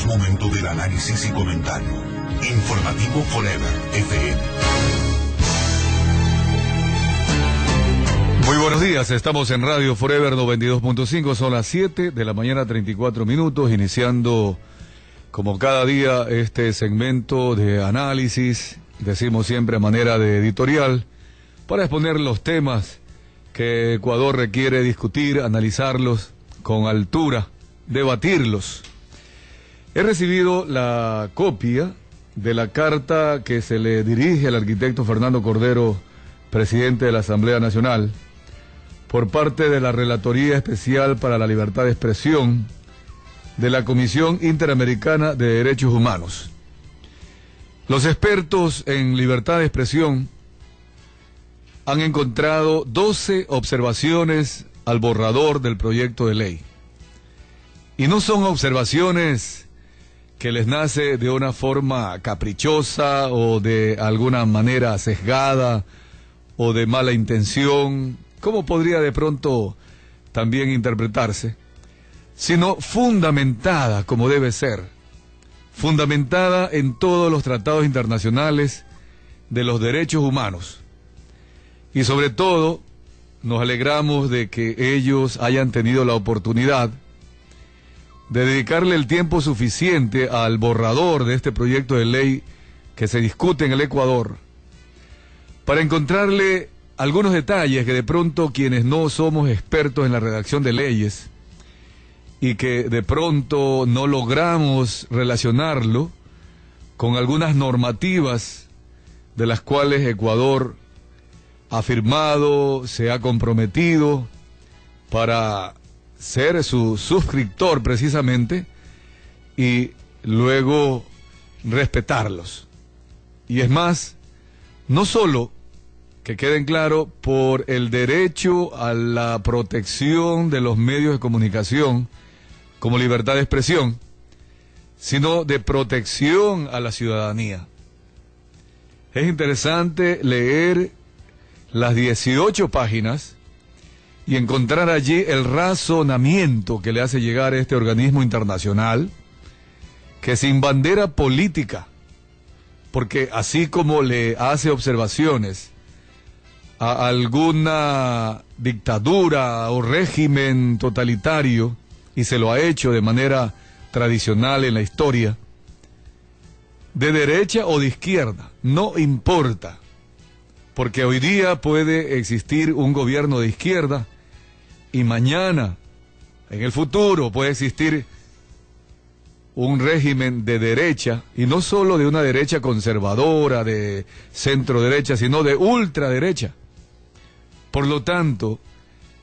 Es momento del análisis y comentario. Informativo Forever FM. Muy buenos días, estamos en Radio Forever 92.5, son las 7 de la mañana 34 minutos, iniciando como cada día este segmento de análisis, decimos siempre a manera de editorial, para exponer los temas que Ecuador requiere discutir, analizarlos con altura, debatirlos. He recibido la copia de la carta que se le dirige al arquitecto Fernando Cordero, presidente de la Asamblea Nacional, por parte de la Relatoría Especial para la Libertad de Expresión de la Comisión Interamericana de Derechos Humanos. Los expertos en libertad de expresión han encontrado 12 observaciones al borrador del proyecto de ley. Y no son observaciones que les nace de una forma caprichosa o de alguna manera sesgada o de mala intención, como podría de pronto también interpretarse, sino fundamentada como debe ser, fundamentada en todos los tratados internacionales de los derechos humanos. Y sobre todo, nos alegramos de que ellos hayan tenido la oportunidad de dedicarle el tiempo suficiente al borrador de este proyecto de ley que se discute en el Ecuador, para encontrarle algunos detalles que de pronto quienes no somos expertos en la redacción de leyes y que de pronto no logramos relacionarlo con algunas normativas de las cuales Ecuador ha firmado, se ha comprometido para ser su suscriptor precisamente y luego respetarlos. Y es más, no solo que queden claro por el derecho a la protección de los medios de comunicación como libertad de expresión, sino de protección a la ciudadanía. Es interesante leer las 18 páginas y encontrar allí el razonamiento que le hace llegar este organismo internacional, que sin bandera política, porque así como le hace observaciones a alguna dictadura o régimen totalitario, y se lo ha hecho de manera tradicional en la historia, de derecha o de izquierda, no importa, porque hoy día puede existir un gobierno de izquierda y mañana, en el futuro, puede existir un régimen de derecha, y no solo de una derecha conservadora, de centro derecha, sino de ultraderecha. Por lo tanto,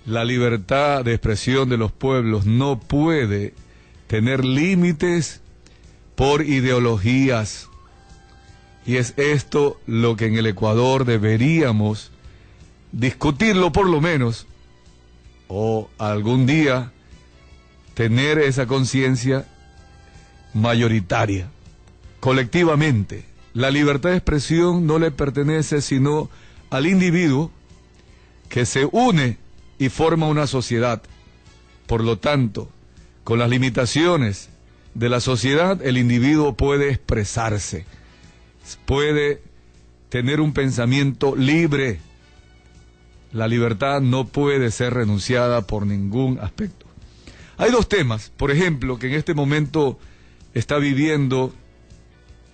la libertad de expresión de los pueblos no puede tener límites por ideologías. Y es esto lo que en el Ecuador deberíamos discutirlo por lo menos, o algún día tener esa conciencia mayoritaria, colectivamente. La libertad de expresión no le pertenece sino al individuo que se une y forma una sociedad. Por lo tanto, con las limitaciones de la sociedad, el individuo puede expresarse, puede tener un pensamiento libre. La libertad no puede ser renunciada por ningún aspecto. Hay dos temas, por ejemplo, que en este momento está viviendo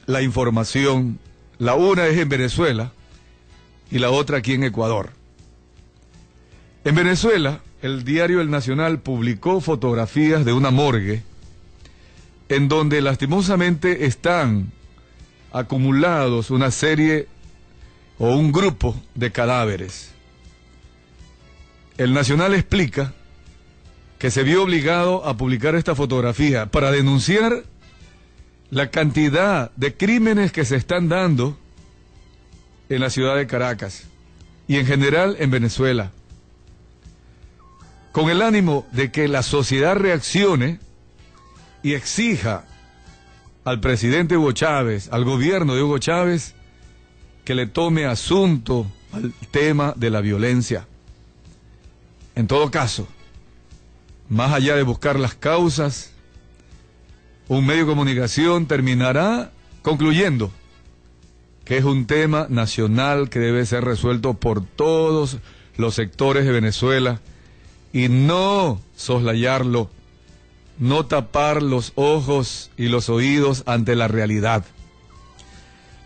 la información. La una es en Venezuela y la otra aquí en Ecuador. En Venezuela, el diario El Nacional publicó fotografías de una morgue en donde lastimosamente están acumulados una serie o un grupo de cadáveres. El Nacional explica que se vio obligado a publicar esta fotografía para denunciar la cantidad de crímenes que se están dando en la ciudad de Caracas y en general en Venezuela, con el ánimo de que la sociedad reaccione y exija al presidente Hugo Chávez, al gobierno de Hugo Chávez, que le tome asunto al tema de la violencia. En todo caso, más allá de buscar las causas, un medio de comunicación terminará concluyendo que es un tema nacional que debe ser resuelto por todos los sectores de Venezuela y no soslayarlo, no tapar los ojos y los oídos ante la realidad.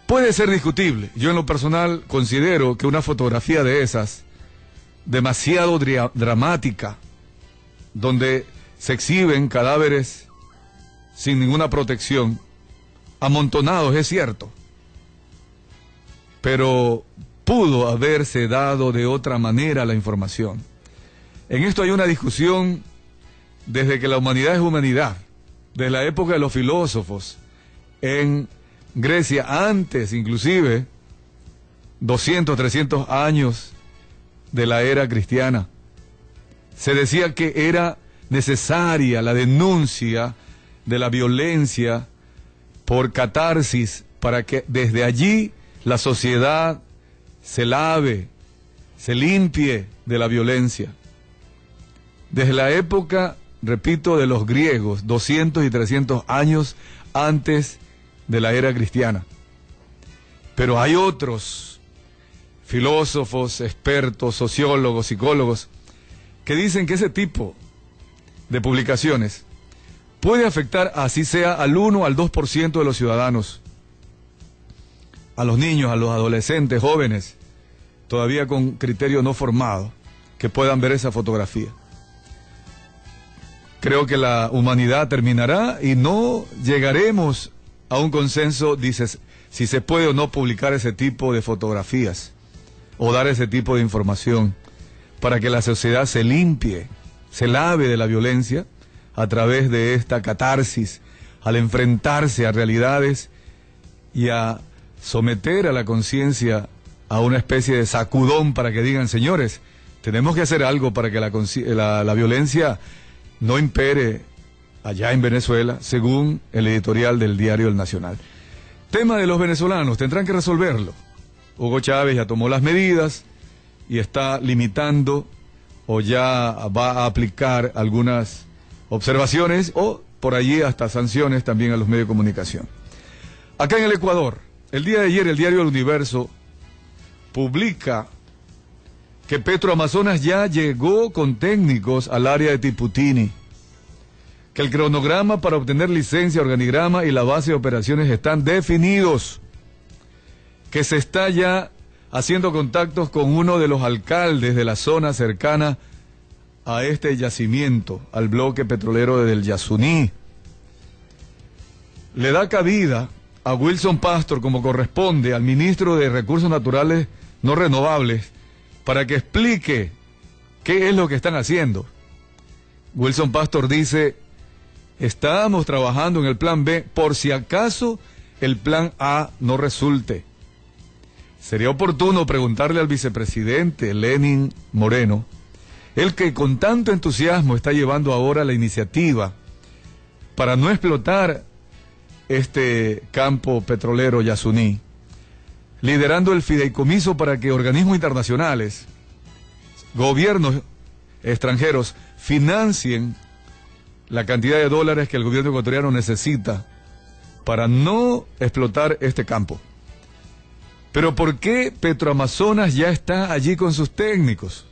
Puede ser discutible. Yo en lo personal considero que una fotografía de esas, demasiado dramática, donde se exhiben cadáveres sin ninguna protección, amontonados, es cierto, pero pudo haberse dado de otra manera la información. En esto hay una discusión desde que la humanidad es humanidad, desde la época de los filósofos, en Grecia, antes inclusive, 200, 300 años de la era cristiana. Se decía que era necesaria la denuncia de la violencia por catarsis, para que desde allí la sociedad se lave, se limpie de la violencia. Desde la época, repito, de los griegos, 200 y 300 años antes de la era cristiana. Pero hay otros filósofos, expertos, sociólogos, psicólogos, que dicen que ese tipo de publicaciones puede afectar, así sea, al 1 al 2% de los ciudadanos, a los niños, a los adolescentes, jóvenes, todavía con criterio no formado, que puedan ver esa fotografía. Creo que la humanidad terminará y no llegaremos a un consenso, dices, si se puede o no publicar ese tipo de fotografías o dar ese tipo de información para que la sociedad se limpie, se lave de la violencia a través de esta catarsis, al enfrentarse a realidades y a someter a la conciencia a una especie de sacudón para que digan, señores, tenemos que hacer algo para que la violencia no impere allá en Venezuela, según el editorial del diario El Nacional. Tema de los venezolanos, tendrán que resolverlo. Hugo Chávez ya tomó las medidas y está limitando o ya va a aplicar algunas observaciones o por allí hasta sanciones también a los medios de comunicación. Acá en el Ecuador, el día de ayer el diario El Universo publica que Petroamazonas ya llegó con técnicos al área de Tiputini, que el cronograma para obtener licencia, organigrama y la base de operaciones están definidos, que se está ya haciendo contactos con uno de los alcaldes de la zona cercana a este yacimiento, al bloque petrolero del Yasuní. Le da cabida a Wilson Pastor, como corresponde, al ministro de Recursos Naturales No Renovables, para que explique qué es lo que están haciendo. Wilson Pastor dice, estamos trabajando en el plan B por si acaso el plan A no resulte. Sería oportuno preguntarle al vicepresidente Lenín Moreno, el que con tanto entusiasmo está llevando ahora la iniciativa para no explotar este campo petrolero Yasuní, liderando el fideicomiso para que organismos internacionales, gobiernos extranjeros, financien la cantidad de dólares que el gobierno ecuatoriano necesita para no explotar este campo. Pero ¿por qué Petroamazonas ya está allí con sus técnicos?